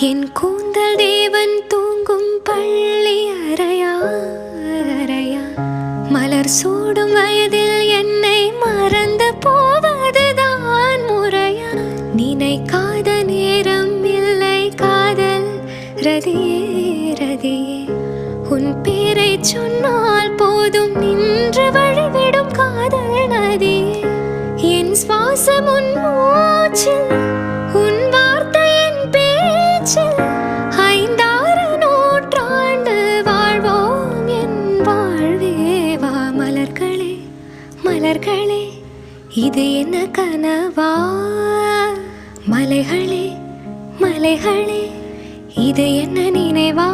என் கூந்தல் தேவன் தூங்கும் பள்ளி அறையா மலர் சூடும் வயதில் என்னை மறந்து போவதுதான் முறையா? நினைக்காத நேரம் இல்லை காதல் ரதியே உன் பேரை சொன்னால் போதும் நின்று வழிவிடும் காதல் நதியே. என் சுவாசம் உன் மூச்சில், உன் வார்த்தையின் பேச்சில், 5-6 நூற்றாண்டு வாழ்வோம் என் வாழ்வேவா. மலர்களே மலர்களே இது என்ன கனவா? மலைகளே மலைகளே இது என்ன நினைவா?